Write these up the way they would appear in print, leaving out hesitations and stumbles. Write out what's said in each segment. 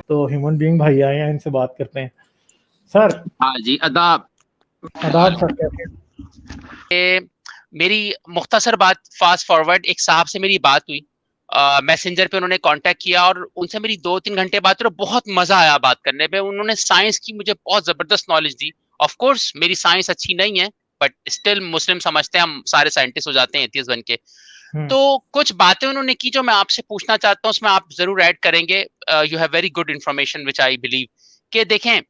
तो human being भाई आए हैं, इनसे बात करते हैं। सर हाँ जी, आदाब। आदाब सर, कैसे हैं? मेरी मुख्तसर बात फास्ट फॉरवर्ड, एक साहब से मेरी बात हुई मैसेंजर पे, उन्होंने कांटेक्ट किया और उनसे मेरी 2-3 घंटे बात हुई। बहुत मजा आया बात करने पे। उन्होंने साइंस की मुझे बहुत जबरदस्त नॉलेज दी। ऑफ कोर्स मेरी साइंस अच्छी नहीं है, बट स्टिल मुस्लिम समझते हैं हम सारे साइंटिस्ट हो जाते हैं एथियस्ट बन के। तो कुछ बातें उन्होंने की जो मैं आपसे पूछना चाहता हूँ, उसमें आप जरूर ऐड करेंगे। You have very good information which I believe. कि देखें,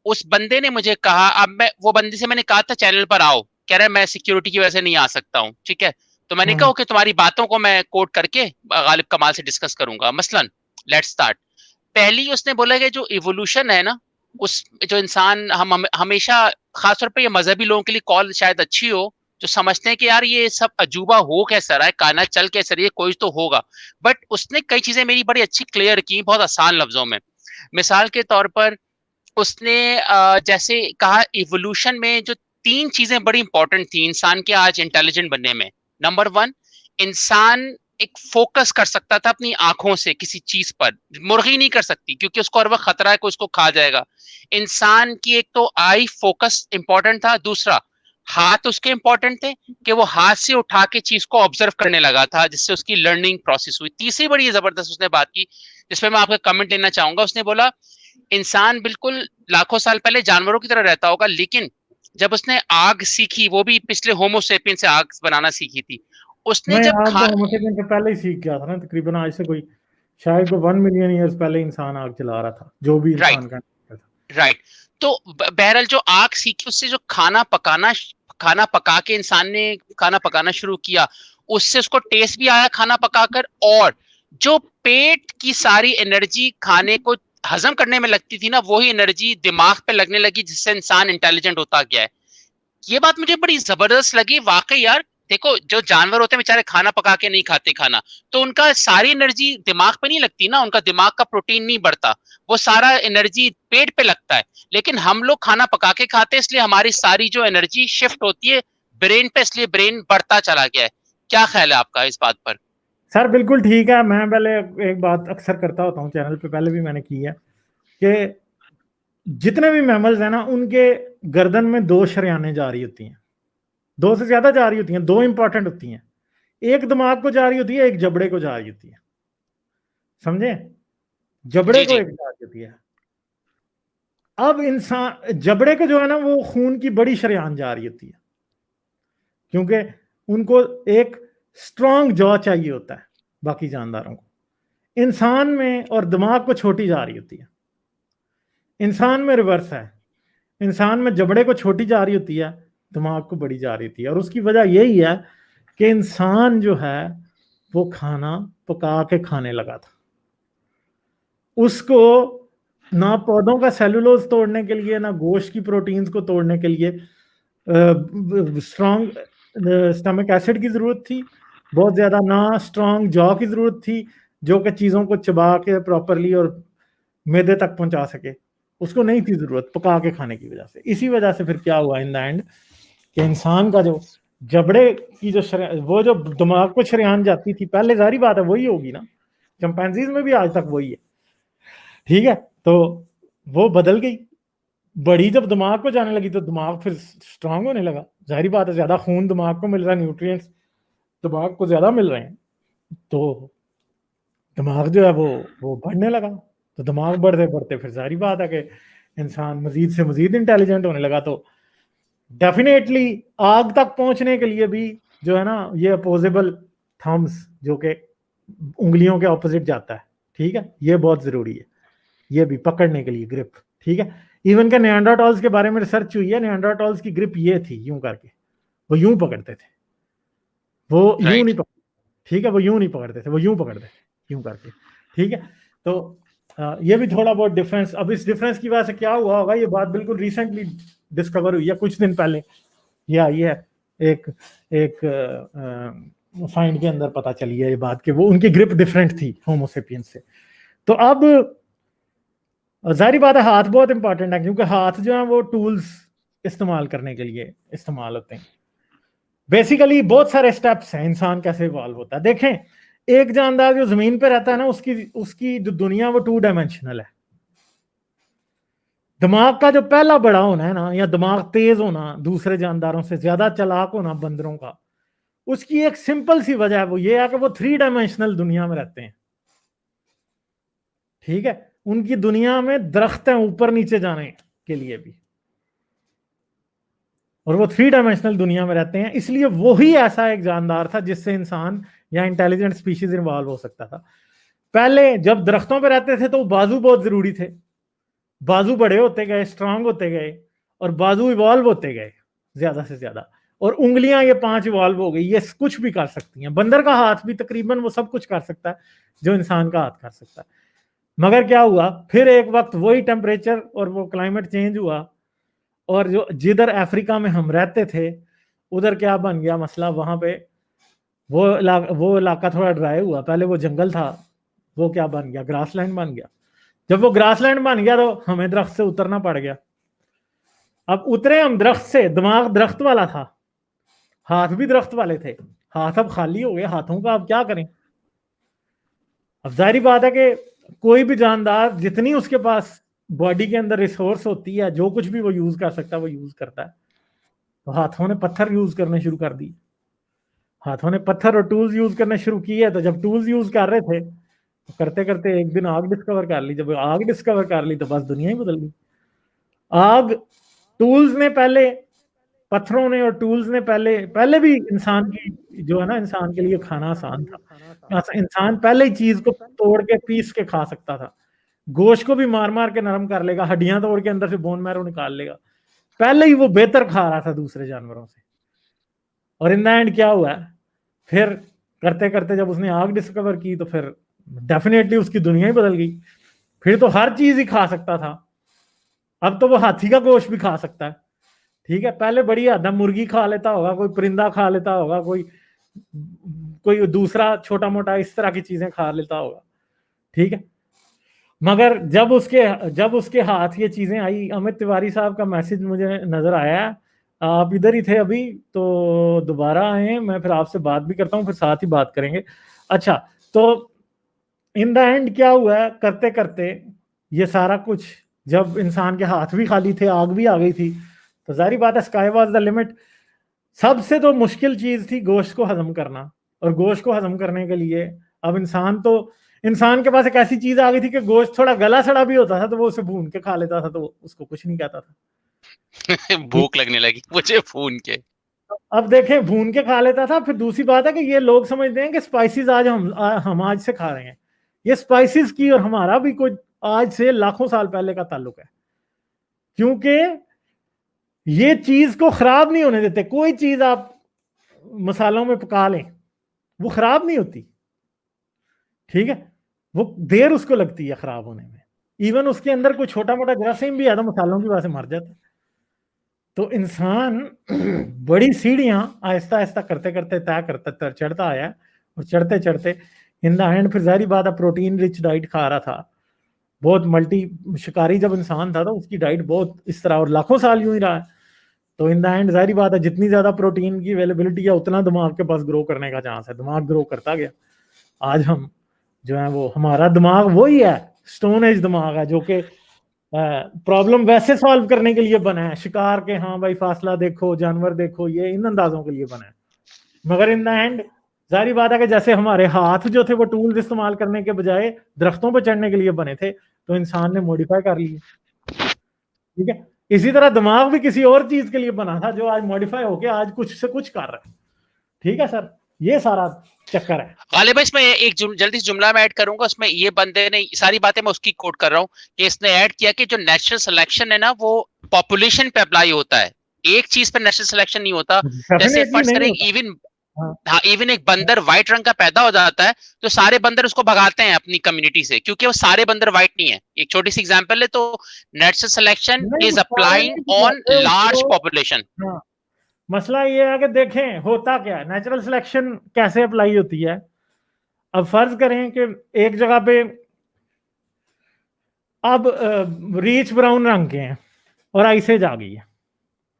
उस बंदे ने मुझे कहा, अब मैं वो बंदे से मैंने कहा था चैनल पर आओ, कह रहा है मैं सिक्योरिटी की वजह से नहीं आ सकता हूँ। ठीक है, तो मैंने कहा कि तुम्हारी बातों को मैं कोट करके गालिब कमाल से डिस्कस करूंगा। मसलन लेट्स स्टार्ट। पहली उसने बोला कि जो इवोल्यूशन है ना, उस जो इंसान हम हमेशा, खासतौर पे ये मजहबी लोगों के लिए कॉल शायद अच्छी हो, जो समझते हैं कि यार ये सब अजूबा हो कैसा रहा है, कायनात चल कैसे रही है, कोई तो होगा। बट उसने कई चीजें मेरी बड़ी अच्छी क्लियर की, बहुत आसान लफ्जों में। मिसाल के तौर पर उसने जैसे कहा इवोल्यूशन में जो 3 चीजें बड़ी इंपॉर्टेंट थी इंसान के आज इंटेलिजेंट बनने में। नंबर 1, इंसान एक फोकस कर सकता था अपनी आंखों से किसी चीज पर। मुर्गी नहीं कर सकती क्योंकि उसको हर वक्त खतरा है कि उसको खा जाएगा। इंसान की एक तो आई फोकस इंपॉर्टेंट था। दूसरा, हाथ उसके इंपॉर्टेंट थे कि वो हाथ से उठा के चीज को ऑब्जर्व करने लगा था, जिससे उसकी लर्निंग प्रोसेस हुई। तीसरी बड़ी जबरदस्त उसने बात की, जिसपे मैं आपका कमेंट लेना चाहूंगा। उसने बोला इंसान बिल्कुल लाखों साल पहले जानवरों की तरह रहता होगा, लेकिन जब उसने आग सीखी, वो भी पिछले होमोसेपियन से आग बनाना सीखी थी, उसने नहीं, जब आग तो होमोसेपियन से पहले ही सीख गया था ना, तकरीबन आज से कोई शायद को 1 मिलियन ईयर्स पहले इंसान आग जला रहा था, जो भी इंसान का था। राइट। तो बहरहाल जो आग सीखी, उससे जो खाना पका के इंसान ने खाना पकाना शुरू किया, उससे उसको टेस्ट भी आया खाना पकाकर। और जो पेट की सारी एनर्जी खाने को हजम करने में लगती थी ना, वही एनर्जी दिमाग पे लगने लगी, जिससे इंसान इंटेलिजेंट होता गया है। ये बात मुझे बड़ी जबरदस्त लगी वाकई यार। देखो, जो जानवर होते हैं बेचारे खाना पका के नहीं खाते खाना, तो उनका सारी एनर्जी दिमाग पे नहीं लगती ना, उनका दिमाग का प्रोटीन नहीं बढ़ता, वो सारा एनर्जी पेट पे लगता है। लेकिन हम लोग खाना पका के खाते हैं, इसलिए हमारी सारी जो एनर्जी शिफ्ट होती है ब्रेन पे, इसलिए ब्रेन बढ़ता चला गया है। क्या ख्याल है आपका इस बात पर? सर बिल्कुल ठीक है। मैं पहले एक बात अक्सर करता होता हूँ चैनल पे, पहले भी मैंने की है कि जितने भी मैमल्स हैं ना, उनके गर्दन में 2 शरेयानें जा रही होती हैं, 2 से ज्यादा जा रही होती हैं, 2 इंपॉर्टेंट होती हैं। एक दिमाग को जा रही होती है, एक जबड़े को जा रही होती है। समझे? जबड़े जी को जी। एक जा रही होती है। अब इंसान जबड़े को जो है ना, वो खून की बड़ी शरेयान जा रही होती है, क्योंकि उनको एक स्ट्रांग जॉ चाहिए होता है बाकी जानदारों को। इंसान में और दिमाग को छोटी जा रही होती है। इंसान में रिवर्स है, इंसान में जबड़े को छोटी जा रही होती है, दिमाग को बड़ी जा रही होती है। और उसकी वजह यही है कि इंसान जो है वो खाना पका के खाने लगा था। उसको ना पौधों का सेलुलोज तोड़ने के लिए, ना गोश्त की प्रोटीन्स को तोड़ने के लिए स्ट्रॉन्ग स्टमक एसिड की जरूरत थी बहुत ज्यादा, ना स्ट्रॉन्ग जॉ की जरूरत थी जो कि चीजों को चबा के प्रॉपरली और मैदे तक पहुंचा सके। उसको नहीं थी जरूरत पका के खाने की वजह से। इसी वजह से फिर क्या हुआ इन द एंड कि इंसान का जो जबड़े की जो वो जो दिमाग को शरेयान जाती थी पहले, जारी बात है वही होगी ना, चिंपैंजीज में भी आज तक वही है। ठीक है, तो वो बदल गई, बड़ी जब दिमाग को जाने लगी तो दिमाग फिर स्ट्रांग होने लगा। जाहिर बात है, ज्यादा खून दिमाग को मिल रहा है, न्यूट्रिएंट्स दिमाग को ज्यादा मिल रहे हैं, तो दिमाग जो है वो बढ़ने लगा। तो दिमाग बढ़ते बढ़ते फिर जाहिर बात है कि इंसान मजीद से मजीद इंटेलिजेंट होने लगा। तो डेफिनेटली आग तक पहुंचने के लिए भी जो है ना, ये अपोजेबल थम्स जो कि उंगलियों के ऑपोजिट जाता है, ठीक है, ये बहुत जरूरी है, ये भी पकड़ने के लिए ग्रिप। ठीक है, इवन के नियांडरटॉल्स के बारे में रिसर्च हुई है, नियांडरटॉल्स की ग्रिप ये थी, यूं करके वो यूं पकड़ते थे, वो यूं नहीं पकड़ते। ठीक है, वो यूं नहीं पकड़ते थे, वो यूं पकड़ते थे, यूं करके। ठीक है, तो ये भी थोड़ा बहुत डिफरेंस। अब इस डिफरेंस की वजह से क्या हुआ होगा, ये बात बिल्कुल रिसेंटली डिस्कवर हुई है, कुछ दिन पहले ये आई है, एक एक फाइंड के अंदर पता चली है ये बात कि वो उनकी ग्रिप डिफरेंट थी होमोसेपियंस से। तो अब जाहिर बात है हाथ बहुत इंपॉर्टेंट है, क्योंकि हाथ जो है वो टूल्स इस्तेमाल करने के लिए इस्तेमाल होते हैं। बेसिकली बहुत सारे स्टेप्स हैं इंसान कैसे इवॉल्व होता है। देखें, एक जानदार जो जमीन पे रहता है ना, उसकी जो दुनिया वो 2 डायमेंशनल है। दिमाग का जो पहला बड़ा होना है ना, या दिमाग तेज होना, दूसरे जानदारों से ज्यादा चालाक होना बंदरों का, उसकी एक सिंपल सी वजह है, वो ये है कि वो 3 डायमेंशनल दुनिया में रहते हैं। ठीक है, उनकी दुनिया में दरख्त हैं ऊपर नीचे जाने के लिए भी, और वो 3 डायमेंशनल दुनिया में रहते हैं। इसलिए वो ही ऐसा एक जानदार था जिससे इंसान या इंटेलिजेंट स्पीशीज इन्वॉल्व हो सकता था। पहले जब दरख्तों पे रहते थे तो बाजू बहुत जरूरी थे, बाजू बड़े होते गए, स्ट्रांग होते गए, और बाजू इवॉल्व होते गए ज्यादा से ज्यादा, और उंगलियां ये 5 इवॉल्व हो गई, ये कुछ भी कर सकती हैं। बंदर का हाथ भी तकरीबन वो सब कुछ कर सकता है जो इंसान का हाथ कर सकता है। मगर क्या हुआ, फिर एक वक्त वही टेम्परेचर और वो क्लाइमेट चेंज हुआ, और जो जिधर अफ्रीका में हम रहते थे उधर क्या बन गया मसला, वहां पे वो इलाका थोड़ा ड्राई हुआ। पहले वो जंगल था, वो क्या बन गया, ग्रासलैंड बन गया। जब वो ग्रासलैंड बन गया तो हमें दरख्त से उतरना पड़ गया। अब उतरे हम दरख्त से, दिमाग दरख्त वाला था, हाथ भी दरख्त वाले थे, हाथ अब खाली हो गए, हाथों का अब क्या करें। अब जाहिर बात है कि कोई भी जानदार जितनी उसके पास बॉडी के अंदर रिसोर्स होती है, जो कुछ भी वो यूज कर सकता है वो यूज करता है। तो हाथों ने पत्थर यूज करने शुरू कर दी, हाथों ने पत्थर और टूल्स यूज करने शुरू किए। तो जब टूल्स यूज कर रहे थे तो करते करते एक दिन आग डिस्कवर कर ली। जब आग डिस्कवर कर ली तो बस दुनिया ही बदल गई। आग, टूल्स ने पहले, पत्थरों ने और टूल्स ने पहले पहले भी इंसान की जो है ना, इंसान के लिए खाना आसान था। इंसान पहले ही चीज को तोड़ के पीस के खा सकता था, गोश्त को भी मार मार के नरम कर लेगा, हड्डियां तोड़ के अंदर से बोन मैरो निकाल लेगा। पहले ही वो बेहतर खा रहा था दूसरे जानवरों से। और इन द एंड क्या हुआ, फिर करते करते जब उसने आग डिस्कवर की तो फिर डेफिनेटली उसकी दुनिया ही बदल गई। फिर तो हर चीज ही खा सकता था, अब तो वो हाथी का गोश्त भी खा सकता है। ठीक है, पहले बड़ी हद मुर्गी खा लेता होगा, कोई परिंदा खा लेता होगा, कोई कोई दूसरा छोटा मोटा इस तरह की चीजें खा लेता होगा। ठीक है, मगर जब उसके हाथ ये चीजें आई, अमित तिवारी साहब का मैसेज मुझे नजर आया, आप इधर ही थे अभी तो दोबारा आए, मैं फिर आपसे बात भी करता हूँ, फिर साथ ही बात करेंगे। अच्छा, तो इन द एंड क्या हुआ, करते करते ये सारा कुछ, जब इंसान के हाथ भी खाली थे, आग भी आ गई थी, तो जाहिर बात है स्काई वॉज द लिमिट। सबसे तो मुश्किल चीज थी गोश्त को हजम करना, और गोश्त को हजम करने के लिए अब इंसान के पास एक ऐसी चीज आ गई थी कि गोश्त थोड़ा गला सड़ा भी होता था तो वो उसे भून के खा लेता था, तो उसको कुछ नहीं कहता था। भूख लगने लगी मुझे भून के। अब देखें, भून के खा लेता था। फिर दूसरी बात है कि ये लोग समझते हैं कि स्पाइसेस आज हम आज से खा रहे हैं। ये स्पाइसेस की और हमारा भी कोई आज से लाखों साल पहले का ताल्लुक है, क्योंकि ये चीज को खराब नहीं होने देते। कोई चीज आप मसालों में पका लें वो खराब नहीं होती, ठीक है, वो देर उसको लगती है खराब होने में। इवन उसके अंदर कोई छोटा मोटा जरासीम भी है तो मसालों की वजह से मर जाता है। तो इंसान बड़ी सीढ़ियां आहिस्ता आहिस्ता करते करते तय करते चढ़ता आया, और चढ़ते चढ़ते इन द एंड फिर जाहिर बात है प्रोटीन रिच डाइट खा रहा था, बहुत मल्टी शिकारी जब इंसान था तो उसकी डाइट बहुत इस तरह, और लाखों साल यूं ही रहा है। तो इन द एंड जाहिर बात है जितनी ज्यादा प्रोटीन की अवेलेबिलिटी है उतना दिमाग के पास ग्रो करने का चांस है, दिमाग ग्रो करता गया। आज हम जो है वो, हमारा दिमाग वही है, स्टोन एज दिमाग है, जो कि प्रॉब्लम वैसे सॉल्व करने के लिए बना है, शिकार के, हाँ भाई फासला देखो, जानवर देखो, ये इन अंदाजों के लिए बना है। मगर इन द एंड जाहिर बात है कि जैसे हमारे हाथ जो थे वो टूल्स इस्तेमाल करने के बजाय दरख्तों पर चढ़ने के लिए बने थे, तो इंसान ने मॉडिफाई कर लिए। ठीक है, इसी तरह दिमाग भी किसी और चीज के लिए बना था जो आज मॉडिफाई होके आज कुछ से कुछ कर रहा है। ठीक है सर, ये सारा चक्कर है। गालिब, इसमें एक जल्दी से जुमला में ऐड करूंगा। उसमें ये बंदे ने सारी बातें, मैं उसकी कोट कर रहा हूँ, कि इसने ऐड किया कि जो नेचुरल सिलेक्शन है ना वो पॉपुलेशन पे अप्लाई होता है, एक चीज पे नेचुरल सिलेक्शन नहीं होता। जैसे डेफिनेटली फर्ज नहीं करें होता। इवन, हाँ, हाँ, इवन एक बंदर व्हाइट रंग का पैदा हो जाता है तो सारे बंदर उसको भगाते हैं अपनी कम्युनिटी से, क्योंकि वो सारे बंदर व्हाइट नहीं है। एक छोटी सी एग्जांपल है, तो नेचुरल सिलेक्शन नहीं इज वो सारे अप्लाइंग नहीं ऑन दिखाते लार्ज उसको। पॉपुलेशन। हाँ, मसला ये है कि देखें होता क्या है, नेचुरल सिलेक्शन कैसे अप्लाई होती है। अब फर्ज करें कि एक जगह पे अब रीच ब्राउन रंग के हैं और आइसेज आ गई है,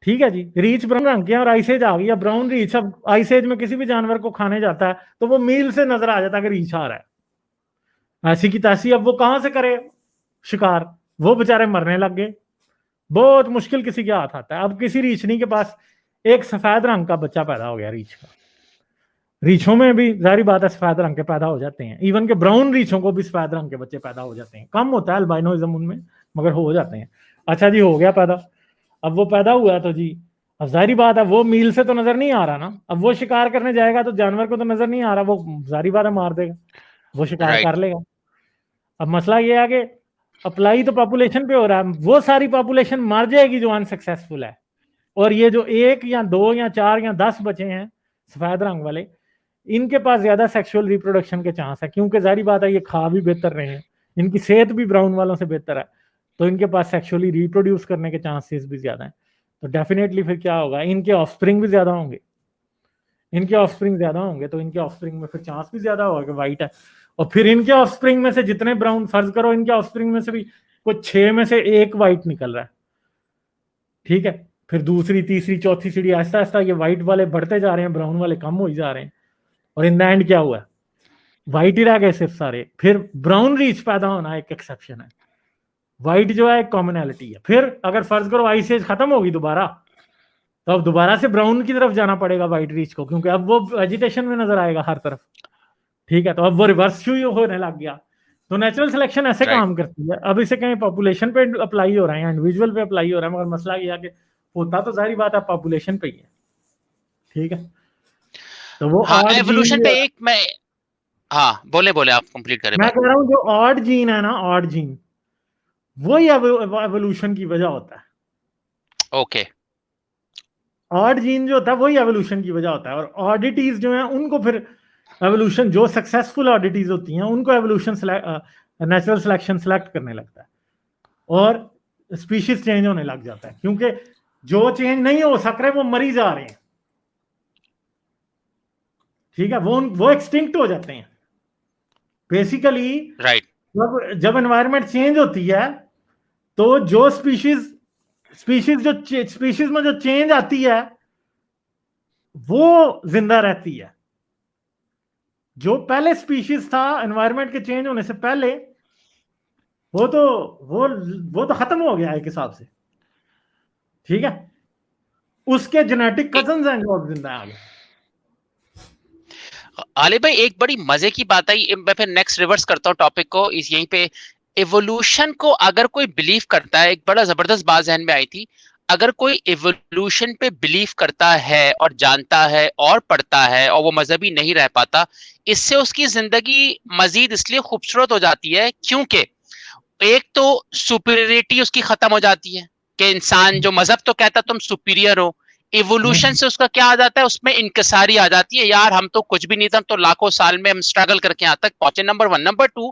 ठीक है जी, रीच ब्राउन रंग के और आइसेज आ गई। अब ब्राउन रीच, अब आइसेज में किसी भी जानवर को खाने जाता है तो वो मील से नजर आ जाता है कि रीच आ रहा है। ऐसी की तैसी अब वो कहां से करे शिकार, वो बेचारे मरने लग गए। बहुत मुश्किल किसी के हाथ आता है। अब किसी रीछनी के पास एक सफेद रंग का बच्चा पैदा हो गया रीछ का। रीछों में भी जारी बात है सफेद रंग के पैदा हो जाते हैं, इवन के ब्राउन रीछों को भी सफेद रंग के बच्चे पैदा हो जाते हैं। कम होता है अल्बाइनोइज्म उनमें, मगर हो जाते हैं। अच्छा जी, हो गया पैदा। अब वो पैदा हुआ तो जी, अब जारी बात है वो मील से तो नजर नहीं आ रहा ना। अब वो शिकार करने जाएगा तो जानवर को तो नजर नहीं आ रहा, वो जारी बात है मार देगा, वो शिकार कर लेगा। अब मसला ये है कि अप्लाई तो पॉपुलेशन पे हो रहा है, वो सारी पॉपुलेशन मर जाएगी जो अनसक्सेसफुल है, और ये जो 1 या 2 या 4 या 10 बचे हैं सफेद रंग वाले, इनके पास ज्यादा सेक्सुअल रिप्रोडक्शन के चांस है, क्योंकि जारी बात है ये खा भी बेहतर रहे हैं, इनकी सेहत भी ब्राउन वालों से बेहतर है, तो इनके पास सेक्सुअली रिप्रोड्यूस करने के चांसेस भी ज्यादा हैं। तो डेफिनेटली फिर क्या होगा, इनके ऑफस्प्रिंग भी ज्यादा होंगे। इनके ऑफस्प्रिंग ज्यादा होंगे तो इनके ऑफस्प्रिंग में फिर चांस भी ज्यादा होगा कि वाइट है। और फिर इनके ऑफस्प्रिंग में से जितने ब्राउन, फर्ज करो इनके ऑफस्प्रिंग में से भी कुछ 6 में से 1 वाइट निकल रहा है, ठीक है, फिर दूसरी तीसरी चौथी सीढ़ी आहिस्ता आहिस्ता ये व्हाइट वाले बढ़ते जा रहे हैं, ब्राउन वाले कम हो ही जा रहे हैं, और इन द एंड क्या हुआ, व्हाइट ही रह गए सिर्फ सारे। फिर ब्राउन रीच पैदा होना एक एक्सेप्शन है, व्हाइट जो है एक कॉमनैलिटी है। फिर अगर फर्ज करो आइस एज खत्म होगी दोबारा, तो अब दोबारा से ब्राउन की तरफ जाना पड़ेगा व्हाइट रीच को, क्योंकि अब वो वेजिटेशन में नजर आएगा हर तरफ, ठीक है। तो अब वो रिवर्स क्यों होने लग गया। तो नेचुरल सिलेक्शन ऐसे काम करती है। अब इसे कहीं पॉपुलेशन पे अप्लाई हो रहा है या इंडिविजुअल पे अप्लाई हो रहा है, मगर मसला ये है कि होता तो सारी बात है पॉपुलेशन पे ही है, ठीक है। तो वो हाँ, एवोल्यूशन पे एक मैं, हाँ बोले आप कंप्लीट करें। मैं कह रहा हूँ जो ऑड जीन है ना, ऑड जीन वही एवोल्यूशन की वजह होता है। ओके, ऑड जीन जो होता है वही एवोल्यूशन की वजह होता है, और ऑडिटीज जो है उनको फिर एवोल्यूशन, जो सक्सेसफुल ऑडिटीज होती हैं उनको एवोल्यूशन नेचुरल सिलेक्शन सेलेक्ट करने लगता है, और स्पीशीज चेंज होने लग जाता है, क्योंकि जो चेंज नहीं हो सक रहे वो मरी जा रहे हैं, ठीक है, वो एक्सटिंक्ट हो जाते हैं बेसिकली। राइट। जब एनवायरनमेंट चेंज होती है तो जो स्पीशीज में जो चेंज आती है वो जिंदा रहती है। जो पहले स्पीशीज था एनवायरनमेंट के चेंज होने से पहले, वो तो खत्म हो गया एक हिसाब से, ठीक है, उसके जेनेटिक कजन्स हैं जो अब जिंदा है आगे। आले भाई एक बड़ी मजे की बात आई, मैं फिर नेक्स्ट रिवर्स करता हूँ टॉपिक को, इस यहीं पे इवोल्यूशन को अगर कोई बिलीव करता है, एक बड़ा जबरदस्त बात जहन में आई थी, अगर कोई इवोल्यूशन पे बिलीव करता है और जानता है और पढ़ता है और वो मजहबी नहीं रह पाता, इससे उसकी जिंदगी मजीद इसलिए खूबसूरत हो जाती है क्योंकि एक तो सुपीरियरिटी उसकी खत्म हो जाती है कि इंसान जो मजहब तो कहता तुम सुपीरियर हो, इवोल्यूशन से उसका क्या आ जाता है, उसमें इनकसारी आ जाती है, यार हम तो कुछ भी नहीं था, तो लाखों साल में हम स्ट्रगल करके यहाँ तक पहुंचे, नंबर 1। नंबर 2,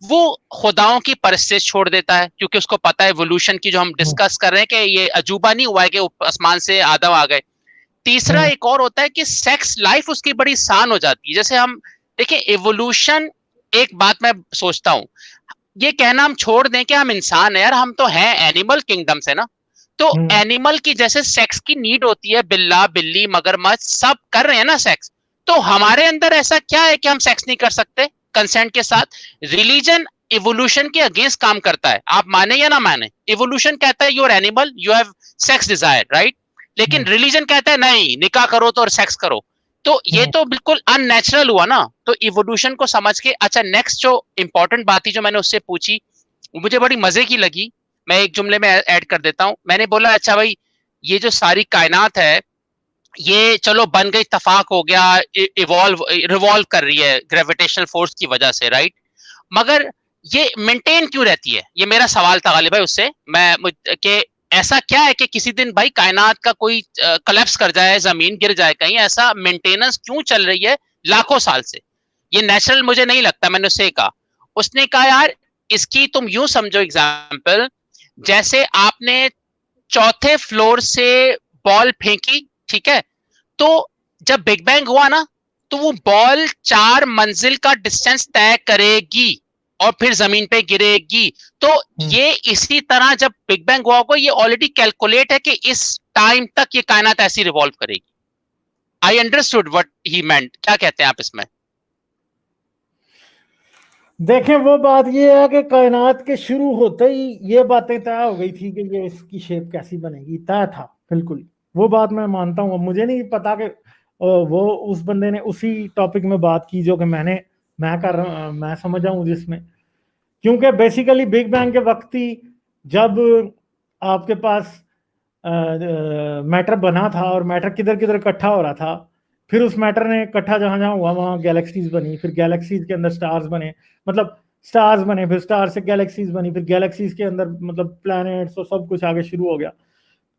वो खुदाओं की परस्तिश छोड़ देता है, क्योंकि उसको पता है इवोल्यूशन की जो हम डिस्कस कर रहे हैं कि ये अजूबा नहीं हुआ है कि आसमान से आदम आ गए। तीसरा एक और होता है कि सेक्स लाइफ उसकी बड़ी सान हो जाती है। जैसे हम देखिए इवोल्यूशन, एक बात मैं सोचता हूं, ये कहना हम छोड़ दें कि हम इंसान है, यार हम तो हैं एनिमल किंगडम से ना, तो एनिमल की जैसे सेक्स की नीड होती है, बिल्ला बिल्ली मगरमच्छ सब कर रहे हैं ना सेक्स, तो हमारे अंदर ऐसा क्या है कि हम सेक्स नहीं कर सकते कंसेंट के साथ। रिलीजन इवोल्यूशन के अगेंस्ट काम करता है, आप माने या ना माने, इवोल्यूशन कहता है you are animal, you have sex desire, right, लेकिन रिलीजन कहता है नहीं, निकाह करो तो और सेक्स करो, तो ये तो बिल्कुल अननेचुरल हुआ ना। तो इवोल्यूशन को समझ के, अच्छा नेक्स्ट जो इंपॉर्टेंट बात थी जो मैंने उससे पूछी, मुझे बड़ी मजे की लगी, मैं एक जुमले में ऐड कर देता हूं। मैंने बोला अच्छा भाई ये जो सारी कायनात है ये चलो बन गई, इत्तेफाक हो गया, रिवॉल्व कर रही है ग्रेविटेशनल फोर्स की वजह से, राइट, मगर ये मेंटेन क्यों रहती है, ये मेरा सवाल था गालिब भाई उससे, कि ऐसा क्या है कि किसी दिन भाई कायनात का कोई कलेप्स कर जाए, जमीन गिर जाए कहीं, ऐसा मेंटेनेंस क्यों चल रही है लाखों साल से, ये नेचुरल मुझे नहीं लगता। मैंने उससे कहा, उसने कहा यार इसकी तुम यूं समझो एग्जाम्पल, जैसे आपने चौथे फ्लोर से बॉल फेंकी, ठीक है, तो जब बिग बैंग हुआ ना, तो वो बॉल 4 मंजिल का डिस्टेंस तय करेगी, और फिर जमीन पे गिरेगी। तो ये इसी तरह जब बिग बैंग हुआ होगा, ये ऑलरेडी कैलकुलेट है कि इस टाइम तक ये कायनात ऐसी रिवॉल्व करेगी। आई अंडरस्टूड व्हाट ही मेंट। क्या कहते हैं आप इसमें? देखें, वो बात ये है कि कायनात के शुरू होते ही ये बातें तय हो गई थी कि ये इसकी शेप कैसी बनेगी, तय था बिल्कुल। वो बात मैं मानता हूँ। मुझे नहीं पता कि वो उस बंदे ने उसी टॉपिक में बात की जो कि मैं समझ आऊँ जिसमें, क्योंकि बेसिकली बिग बैंग के वक्त ही जब आपके पास मैटर बना था और मैटर किधर किधर इकट्ठा हो रहा था, फिर उस मैटर ने इकट्ठा जहां जहां हुआ वहां गैलेक्सीज बनी, फिर गैलेक्सीज के अंदर स्टार्स बने, मतलब स्टार्स बने, फिर स्टार से गैलेक्सीज बनी, फिर गैलेक्सीज के अंदर मतलब प्लैनेट्स और सब कुछ आगे शुरू हो गया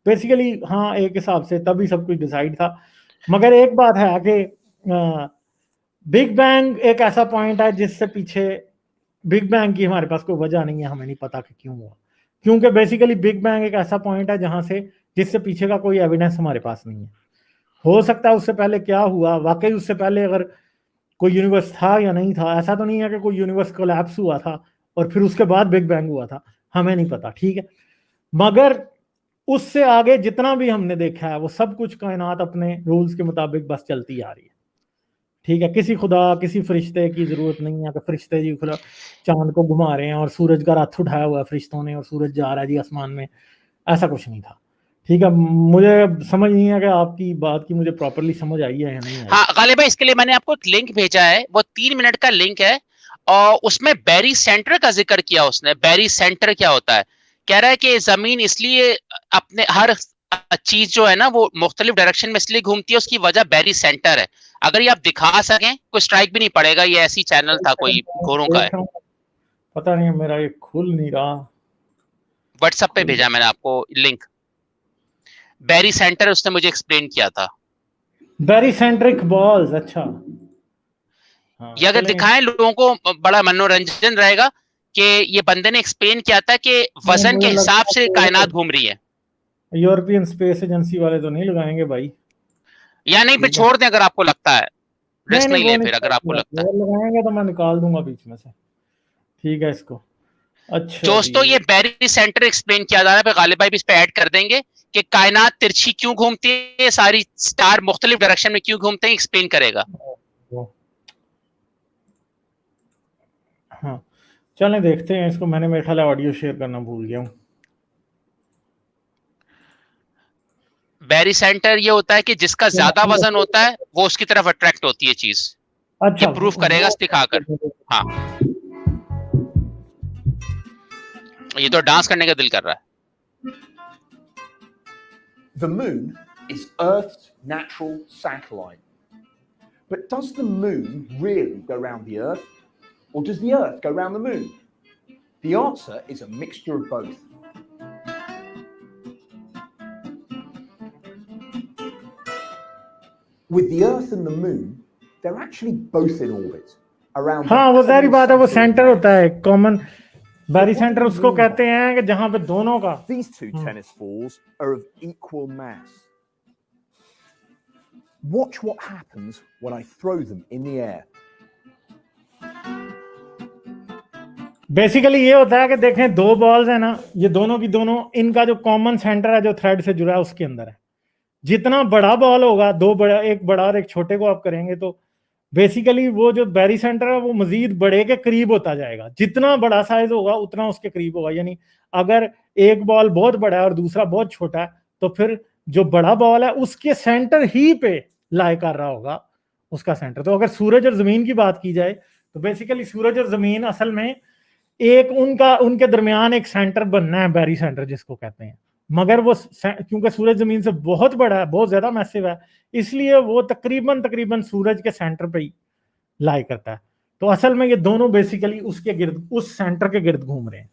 बेसिकली। हाँ, एक हिसाब से तभी सब कुछ डिसाइड था। मगर एक बात है कि बिग बैंग एक ऐसा पॉइंट है जिससे पीछे बिग बैंग की हमारे पास कोई वजह नहीं है, हमें नहीं पता कि क्यों हुआ, क्योंकि बेसिकली बिग बैंग एक ऐसा पॉइंट है जहां से जिससे पीछे का कोई एविडेंस हमारे पास नहीं है। हो सकता है उससे पहले क्या हुआ, वाकई उससे पहले अगर कोई यूनिवर्स था या नहीं था। ऐसा तो नहीं है कि कोई यूनिवर्स कोलैप्स हुआ था और फिर उसके बाद बिग बैंग हुआ था, हमें नहीं पता, ठीक है। मगर उससे आगे जितना भी हमने देखा है वो सब कुछ कायनात अपने रूल्स के मुताबिक बस चलती आ रही है, ठीक है। किसी खुदा, किसी फरिश्ते की जरूरत नहीं है कि फरिश्ते जी खुदा चांद को घुमा रहे हैं और सूरज का रथ उठाया हुआ है फरिश्तों ने और सूरज जा रहा है जी आसमान में, ऐसा कुछ नहीं था, ठीक है। मुझे समझ नहीं है कि आपकी बात की मुझे प्रॉपरली समझ आई है या नहीं आई। हाँ गालिब भाई, इसके लिए मैंने आपको एक लिंक भेजा है, वो 3 मिनट का लिंक है और उसमें बैरी सेंटर का जिक्र किया उसने। बैरी सेंटर क्या होता है? कह रहा है कि जमीन इसलिए अपने हर चीज जो है ना वो मुख्तलिफ डायरेक्शन में इसलिए घूमती है, उसकी वजह बैरी सेंटर है। अगर ये आप दिखा सकें, कोई स्ट्राइक भी नहीं पड़ेगा, ये ऐसी चैनल था कोई घोरों का है। पता नहीं, मेरा ये खुल नहीं रहा। व्हाट्सएप पे भेजा मैंने आपको लिंक। बैरी सेंटर उसने मुझे एक्सप्लेन किया था। बैरी सेंट्रिक बॉल्स, अच्छा। हाँ, ये अगर दिखाएं लोगों को बड़ा मनोरंजन रहेगा कि ये बंदे ने एक्सप्लेन किया था कि वजन के मुझे हिसाब लगता से है कायनात घूम रही है। यूरोपियन स्पेस एजेंसी वाले तो नहीं लगाएंगे भाई, या नहीं, फिर ठीक है। छोड़ दें अगर आपको लगता है। नहीं रिस्क नहीं, नहीं वो ले नहीं फिर अगर आपको लगता है। वो लगाएंगे तो मैं निकाल दूंगा बीच में से, ठीक है इसको। अच्छा जी। दोस्तों, ये बैरी सेंटर एक्सप्लेन किया जा रहा है, गालिब भाई भी इस पे ऐड कर देंगे कि कायनात तिरछी क्यों घूमती है, सारी स्टार मुख्तलिफ डायरेक्शन में क्यों घूमते हैं, एक्सप्लेन करेगा। हाँ, चलें देखते हैं इसको। मैंने मेरे ख्याल है ऑडियो शेयर करना भूल गया हूँ। बैरी सेंटर ये होता है कि जिसका ज्यादा वजन होता है वो उसकी तरफ अट्रैक्ट होती है चीज। ये अच्छा, प्रूफ करेगा दिखाकर। हाँ, ये तो डांस करने का दिल कर रहा है। The moon is Earth's natural satellite. But does the moon really go round the Earth? Or does the Earth go round the moon? The answer is a mixture of both. With the Earth and the moon, they're actually both in orbit around. हाँ, वो सारी बात है, वो centre होता है common. बैरी centre उसको कहते हैं कि जहां पे दोनों का। These two tennis balls are of equal mass. Watch what happens when I throw them in the air. Basically ये होता है कि देखें, दो बॉल्स है ना, ये दोनों की दोनों, इनका जो कॉमन सेंटर है जो थ्रेड से जुड़ा है उसके अंदर है। जितना बड़ा बॉल होगा, दो बड़ा, एक बड़ा और एक छोटे को आप करेंगे तो बेसिकली वो जो बैरी सेंटर है वो मजीद बड़े के करीब होता जाएगा। जितना बड़ा साइज होगा उतना उसके करीब होगा। यानी अगर एक बॉल बहुत बड़ा है और दूसरा बहुत छोटा है तो फिर जो बड़ा बॉल है उसके सेंटर ही पे लाई कर रहा होगा उसका सेंटर। तो अगर सूरज और जमीन की बात की जाए तो बेसिकली सूरज और जमीन असल में एक उनके दरमियान एक सेंटर बनना है, बैरी सेंटर जिसको कहते हैं। मगर वो क्योंकि सूरज जमीन से बहुत बड़ा है, बहुत ज्यादा मैसिव है, इसलिए वो तकरीबन सूरज के सेंटर पे ही लाई करता है। तो असल में ये दोनों बेसिकली उसके गिर्द, उस सेंटर के गिर्द घूम रहे हैं।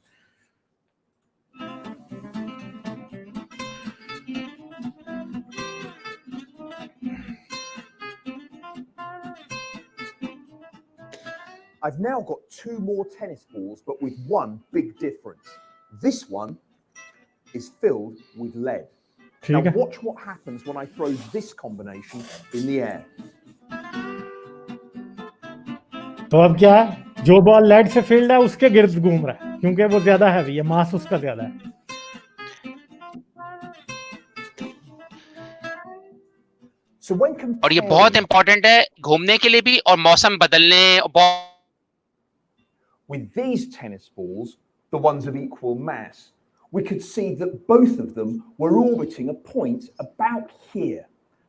I've now got two more tennis balls, but with one big difference. This one is filled with lead. Now watch what happens when I throw this combination in the air. तो अब क्या है? जो बॉल लेड से field है उसके गिर्द घूम रहा है, क्योंकि वो ज्यादा हैवी है, मास उसका ज्यादा है। So when और ये बहुत comparing इंपॉर्टेंट है घूमने के लिए भी और मौसम बदलने with these tennis balls, the ones of equal mass, we could see that both of them were orbiting a point about here,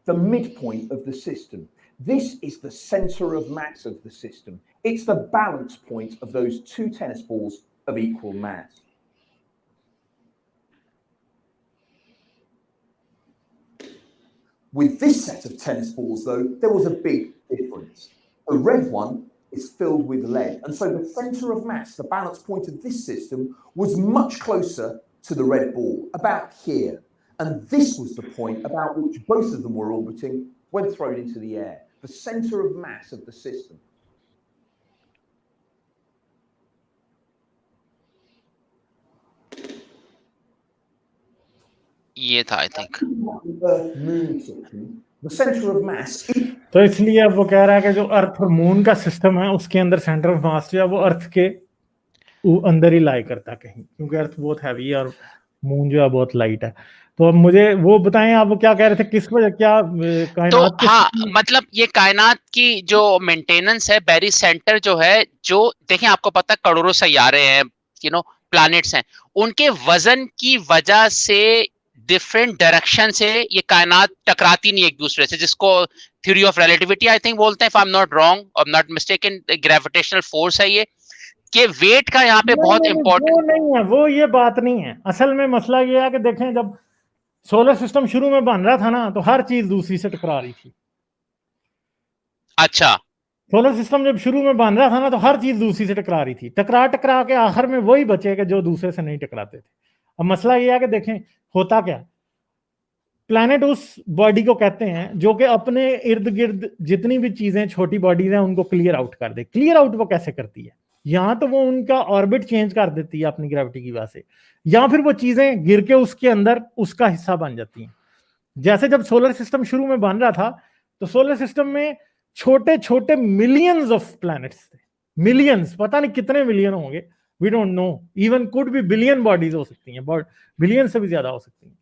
the midpoint of the system. This is the center of mass of the system. It's the balance point of those two tennis balls of equal mass. With this set of tennis balls, though, there was a big difference. The red one is filled with lead, and so the center of mass, the balance point of this system, was much closer to the red ball, about here. And this was the point about which both of them were orbiting when thrown into the air, the center of mass of the system. ये था I think. Earth-Moon system, the center of mass is तो इसलिए अब वो कह रहा है कि जो अर्थ और मून का सिस्टम है उसके अंदर सेंटर ऑफ मास जो है वो अर्थ के अंदर ही लाई करता है कहीं, क्योंकि अर्थ बहुत हैवी है और मून जो है बहुत लाइट है। तो अब मुझे वो बताएं आप वो क्या कह रहे थे, किस वजह क्या तो कायनात के हाँ मतलब ये कायनात की जो मेंटेनेंस है, बेरी सेंटर जो है, जो देखें आपको पता है करोड़ों सैयारे हैं, प्लैनेट्स हैं, उनके वजन की वजह से डिफरेंट डायरेक्शन से ये कायनात टकराती नहीं एक दूसरे से, जिसको theory of relativity I think बोलते हैं, if I am not wrong और नॉट मिस्टेकन, ग्रेविटेशनल फोर्स है ये, कि वेट का यहाँ पे बहुत इंपॉर्टेंट वो नहीं है, वो ये बात नहीं है। असल में मसला ये है कि देखें जब सोलर सिस्टम शुरू में बन रहा था ना तो हर चीज दूसरी से टकरा रही थी। अच्छा, सोलर सिस्टम जब शुरू में बन रहा था ना तो हर चीज दूसरी से टकरा रही थी, टकरा टकरा के आखिर में वही बचे कि जो दूसरे से नहीं टकराते थे। अब मसला ये है कि देखें होता क्या, प्लैनेट उस बॉडी को कहते हैं जो कि अपने इर्द गिर्द जितनी भी चीजें छोटी बॉडीज हैं उनको क्लियर आउट कर दे। क्लियर आउट वो कैसे करती है, या तो वो उनका ऑर्बिट चेंज कर देती है अपनी ग्रेविटी की वजह से, या फिर वो चीजें गिर के उसके अंदर उसका हिस्सा बन जाती हैं। जैसे जब सोलर सिस्टम शुरू में बन रहा था तो सोलर सिस्टम में छोटे छोटे मिलियंस ऑफ प्लैनेट्स थे, मिलियंस, पता नहीं कितने मिलियन होंगे, we don't know, even could भी बिलियन बॉडीज हो सकती हैं, बिलियन से भी ज्यादा हो सकती हैं।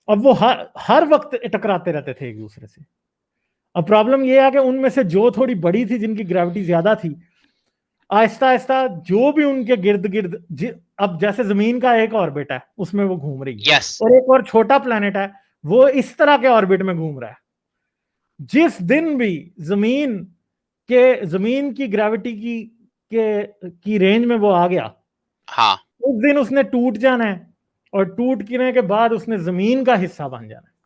अब वो हर वक्त टकराते रहते थे एक दूसरे से। अब प्रॉब्लम ये है कि उनमें से जो थोड़ी बड़ी थी, जिनकी ग्रेविटी ज्यादा थी, आहिस्ता आहिस्ता जो भी उनके गिर्द गिर्द, अब जैसे जमीन का एक ऑर्बिट है उसमें वो घूम रही है, yes. और एक और छोटा प्लेनेट है वो इस तरह के ऑर्बिट में घूम रहा है। जिस दिन भी जमीन की ग्रेविटी की रेंज में वो आ गया, हाँ, उस दिन उसने टूट जाना है, और टूट गिरने के बाद उसने जमीन का हिस्सा बन जाना है।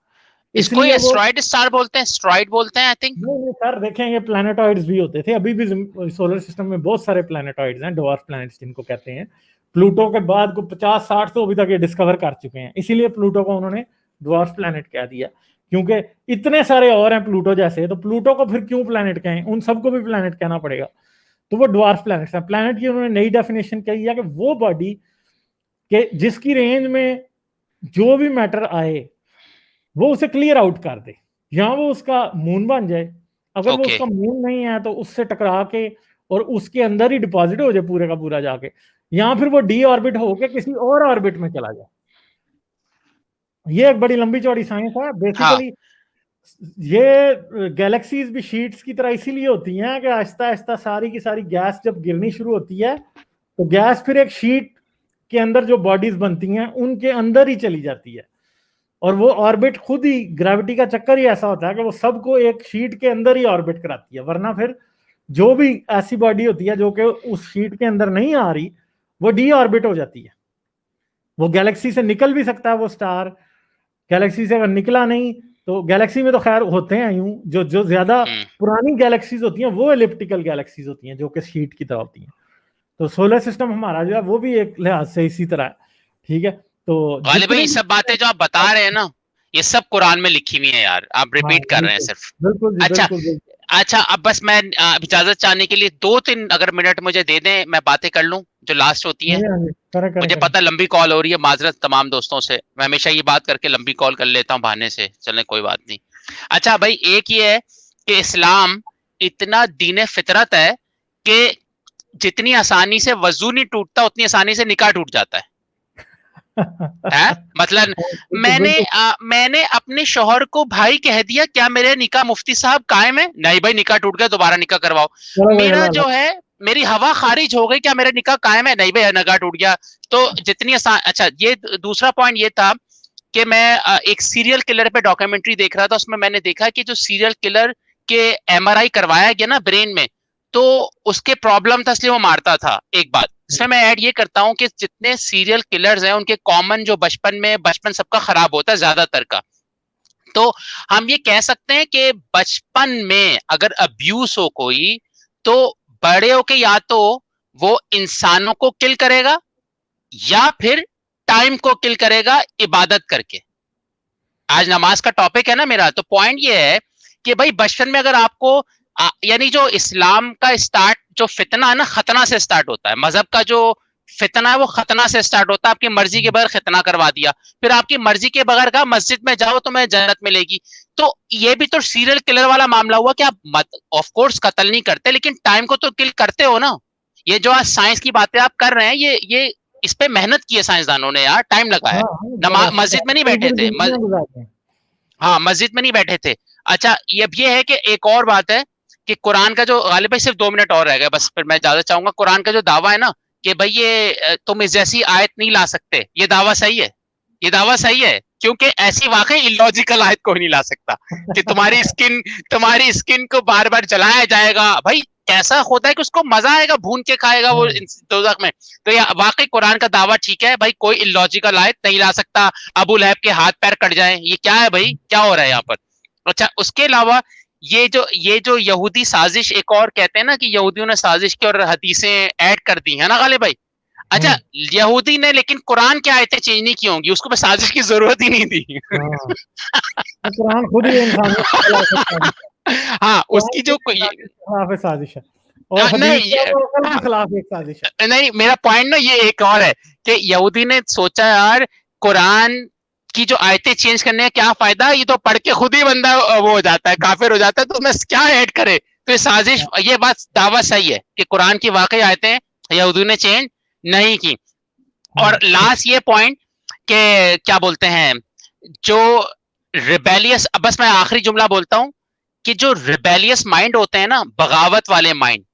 इसको एस्ट्रॉइड स्टार बोलते हैं, एस्ट्रॉइड बोलते हैं आई थिंक। नहीं सर, देखें ये प्लैनेटॉइड्स भी होते थे, अभी भी सोलर सिस्टम में बहुत सारे प्लैनेटॉइड्स हैं, डवार्फ प्लैनेट्स जिनको कहते हैं। प्लूटो के बाद को 50-60 तो अभी तक ये डिस्कवर कर चुके हैं, इसीलिए प्लूटो को उन्होंने डवार्फ प्लैनेट कह दिया, क्योंकि इतने सारे और हैं प्लूटो जैसे, तो प्लूटो को फिर क्यों प्लैनेट कहें, उन सबको भी प्लैनेट कहना पड़ेगा। तो वो डवार्फ प्लैनेट्स हैं। प्लैनेट की उन्होंने नई डेफिनेशन कही है कि वो बॉडी के जिसकी रेंज में जो भी मैटर आए वो उसे क्लियर आउट कर दे, या वो उसका मून बन जाए, अगर वो उसका मून नहीं है तो उससे टकरा के और उसके अंदर ही डिपॉजिट हो जाए पूरे का पूरा जाके, या फिर वो डी ऑर्बिट होके किसी और ऑर्बिट में चला जाए। ये एक बड़ी लंबी चौड़ी साइंस है बेसिकली। ये गैलेक्सीज भी शीट्स की तरह इसीलिए होती हैं कि आहिस्ता आहिस्ता सारी की सारी गैस जब गिरनी शुरू होती है तो गैस फिर एक शीट के अंदर जो बॉडीज बनती हैं उनके अंदर ही चली जाती है, और वो ऑर्बिट खुद ही, ग्रेविटी का चक्कर ही ऐसा होता है कि वो सबको एक शीट के अंदर ही ऑर्बिट कराती है। वरना फिर जो भी ऐसी बॉडी होती है जो कि उस शीट के अंदर नहीं आ रही वो डी ऑर्बिट हो जाती है। वो गैलेक्सी से निकल भी सकता है वो स्टार, गैलेक्सी से अगर निकला नहीं तो गैलेक्सी में तो खैर होते हैं यूं, जो ज्यादा पुरानी गैलेक्सीज होती हैं वो एलिप्टिकल गैलेक्सीज होती हैं जो कि शीट की तरह होती हैं। तो सोलर सिस्टम हमारा जो है वो भी एक लिहाज से इसी तरह है, ठीक है। तो गालिब भाई ये सब बातें जो आप बता रहे हैं ना, ये सब कुरान में लिखी हुई है यार, आप रिपीट कर रहे हैं सिर्फ। बिल्कुल जी, अच्छा बिल्कुल। अच्छा, अब बस मैं इजाजत चाहने के लिए 2-3 अगर मिनट मुझे दे दें, मैं बातें कर लूं जो लास्ट होती है। मुझे पता लंबी कॉल हो रही है, माजरत तमाम दोस्तों से, मैं हमेशा ये बात करके लंबी कॉल कर लेता हूँ बहाने से, चलें कोई बात नहीं। अच्छा भाई, एक ये है कि इस्लाम इतना दीन फितरत है कि जितनी आसानी से वजू नहीं टूटता उतनी आसानी से निकाह टूट जाता है। मतलब मैंने अपने शौहर को भाई कह दिया, क्या मेरे निकाह मुफ्ती साहब कायम है? नहीं भाई, निकाह टूट गया, दोबारा निकाह करवाओ। मेरा जो है, मेरी हवा खारिज हो गई, क्या मेरा निकाह कायम है? नहीं भाई, निकाह टूट गया। तो जितनी आसान, अच्छा ये दूसरा पॉइंट ये था कि मैं एक सीरियल किलर पे डॉक्यूमेंट्री देख रहा था, उसमें मैंने देखा कि जो सीरियल किलर के एमआरआई करवाया गया ना ब्रेन में, तो उसके प्रॉब्लम था, इसलिए वो मारता था। एक बात इसमें मैं ऐड ये करता हूं कि जितने सीरियल किलर्स हैं उनके कॉमन जो बचपन सबका खराब होता है, ज्यादातर का। तो हम ये कह सकते हैं कि बचपन में अगर अब्यूज हो कोई, तो बड़े होके या तो वो इंसानों को किल करेगा या फिर टाइम को किल करेगा इबादत करके। आज नमाज का टॉपिक है ना मेरा, तो पॉइंट ये है कि भाई बचपन में अगर आपको यानी जो इस्लाम का स्टार्ट जो फितना है ना, खतना से स्टार्ट होता है। मजहब का जो फितना है वो खतना से स्टार्ट होता है। आपकी मर्जी के बगैर खतना करवा दिया, फिर आपकी मर्जी के बगैर कहा मस्जिद में जाओ तो मैं जन्नत मिलेगी। तो ये भी तो सीरियल किलर वाला मामला हुआ कि आप ऑफ कोर्स कत्ल नहीं करते, लेकिन टाइम को तो किल करते हो ना। ये जो आज साइंस की बातें आप कर रहे हैं, ये इस पे मेहनत की है साइंसदानों ने यार, टाइम लगा है। मस्जिद में नहीं बैठे थे, हाँ मस्जिद में नहीं बैठे थे। अच्छा ये है कि एक और बात है कि कुरान का जो, गालिब भाई सिर्फ 2 मिनट और रह गए बस, फिर मैं ज्यादा चाहूंगा। कुरान का जो दावा है ना कि भाई ये तुम इस जैसी आयत नहीं ला सकते, ये दावा सही है, ये दावा सही है, क्योंकि ऐसी वाकई इलॉजिकल आयत कोई नहीं ला सकता कि तुम्हारी स्किन को बार बार जलाया जाएगा। भाई कैसा होता है कि उसको मजा आएगा, भून के खाएगा वो दोज़ख में। तो ये वाकई कुरान का दावा ठीक है भाई, कोई इलॉजिकल आयत नहीं ला सकता। अबू लहब के हाथ पैर कट जाए, ये क्या है भाई, क्या हो रहा है यहाँ पर? अच्छा उसके अलावा ये जो यहूदी साजिश, एक और कहते हैं ना कि यहूदियों ने साजिश की और हदीसें ऐड कर दी है ना गालिब भाई। अच्छा यहूदी ने लेकिन कुरान की आयतें चेंज नहीं की होंगी, उसको बस साजिश की जरूरत ही नहीं थी। कुरान खुद ही इंसान हाँ उसकी जो साजिश है और खिलाफ एक साजिश है। नहीं मेरा पॉइंट ना ये एक और है कि यहूदी ने सोचा यार कुरान की जो आयतें चेंज करने का क्या फायदा, ये तो पढ़ के खुद ही बंदा वो हो जाता है, काफिर हो जाता है, तो उसमें क्या ऐड करे। तो ये साजिश, ये बात दावा सही है कि कुरान की वाकई आयतें यहूदी ने चेंज नहीं की। और लास्ट ये पॉइंट के क्या बोलते हैं, जो रिबेलियस, बस मैं आखिरी जुमला बोलता हूं कि जो रिबेलियस माइंड होते हैं ना, बगावत वाले माइंड,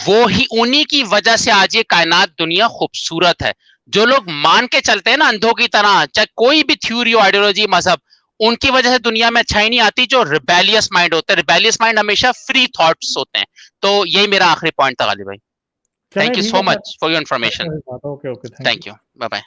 वो ही उन्हीं की वजह से आज ये कायनात दुनिया खूबसूरत है। जो लोग मान के चलते हैं ना अंधों की तरह, चाहे कोई भी थ्योरी आइडियोलॉजी मजहब, उनकी वजह से दुनिया में अच्छाई नहीं आती। जो रिबेलियस माइंड होते हैं, रिबेलियस माइंड हमेशा फ्री थॉट्स होते हैं। तो यही मेरा आखिरी पॉइंट था गालिब भाई। Thank you so much for your information. Okay thank you, bye bye.